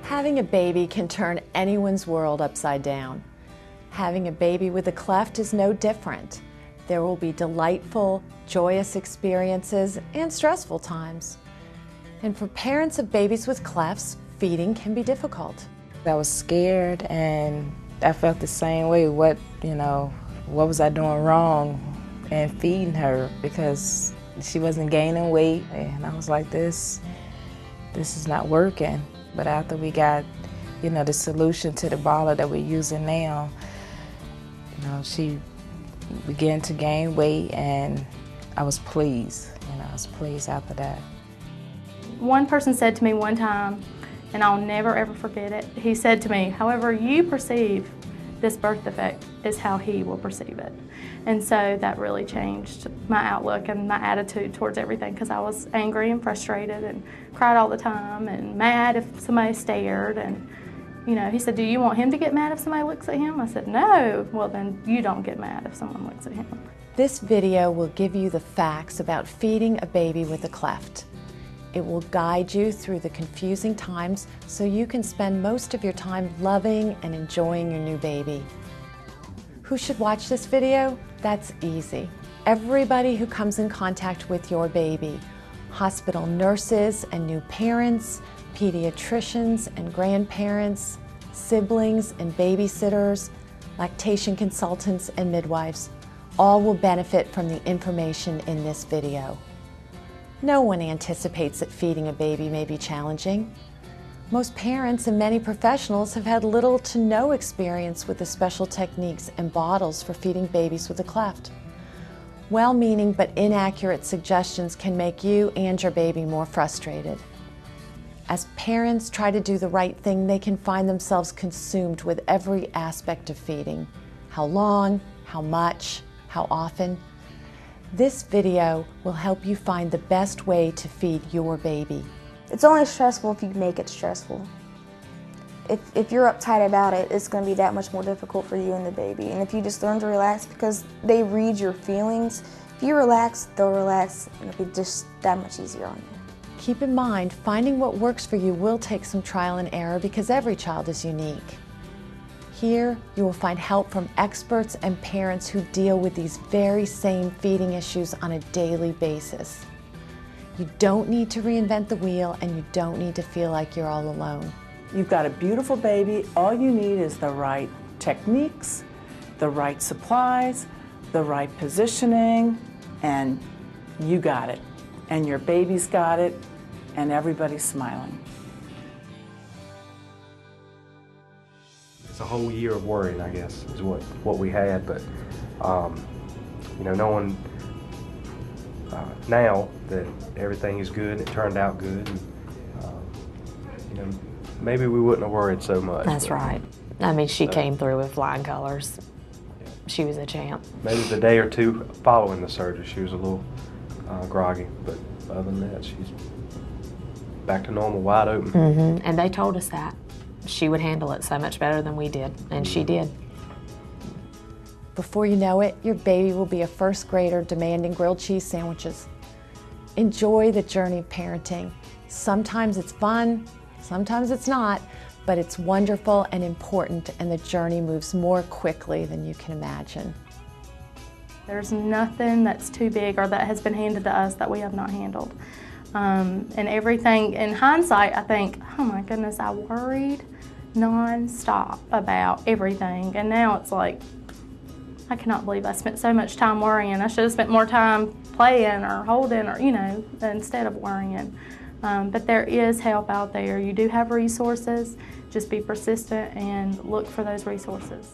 Having a baby can turn anyone's world upside down. Having a baby with a cleft is no different. There will be delightful, joyous experiences and stressful times. And for parents of babies with clefts, feeding can be difficult. I was scared and I felt the same way. What was I doing wrong in feeding her, because she wasn't gaining weight, and I was like, this is not working. But after we got, the solution to the bottle that we're using now, she began to gain weight, and I was pleased. I was pleased after that. One person said to me one time, and I'll never ever forget it, he said to me, however you perceive this birth defect is how he will perceive it. And so that really changed my outlook and my attitude towards everything, because I was angry and frustrated and cried all the time and mad if somebody stared. And he said, do you want him to get mad if somebody looks at him? I said, no. Well, then you don't get mad if someone looks at him. This video will give you the facts about feeding a baby with a cleft. It will guide you through the confusing times so you can spend most of your time loving and enjoying your new baby. Who should watch this video? That's easy. Everybody who comes in contact with your baby. Hospital nurses and new parents, pediatricians and grandparents, siblings and babysitters, lactation consultants and midwives. All will benefit from the information in this video. No one anticipates that feeding a baby may be challenging. Most parents and many professionals have had little to no experience with the special techniques and bottles for feeding babies with a cleft. Well-meaning but inaccurate suggestions can make you and your baby more frustrated. As parents try to do the right thing, they can find themselves consumed with every aspect of feeding. How long, how much, how often. This video will help you find the best way to feed your baby. It's only stressful if you make it stressful. If you're uptight about it, it's going to be that much more difficult for you and the baby. And if you just learn to relax, because they read your feelings, if you relax, they'll relax, and it'll be just that much easier on you. Keep in mind, finding what works for you will take some trial and error because every child is unique. Here, you will find help from experts and parents who deal with these very same feeding issues on a daily basis. You don't need to reinvent the wheel, and you don't need to feel like you're all alone. You've got a beautiful baby. All you need is the right techniques, the right supplies, the right positioning, and you got it. And your baby's got it, and everybody's smiling. It's a whole year of worrying, I guess, is what we had, but knowing now that everything is good, it turned out good, and, maybe we wouldn't have worried so much. That's right. I mean, she came through with flying colors. She was a champ. Maybe the day or two following the surgery, she was a little groggy, but other than that, she's back to normal, wide open. Mm-hmm. And they told us that she would handle it so much better than we did, and she did. Before you know it, your baby will be a first grader demanding grilled cheese sandwiches. Enjoy the journey of parenting. Sometimes it's fun, sometimes it's not, but it's wonderful and important, and the journey moves more quickly than you can imagine. There's nothing that's too big or that has been handed to us that we have not handled. And everything, in hindsight, I think, oh my goodness, I worried non-stop about everything. And now it's like, I cannot believe I spent so much time worrying. I should have spent more time playing or holding or, instead of worrying. But there is help out there. You do have resources. Just be persistent and look for those resources.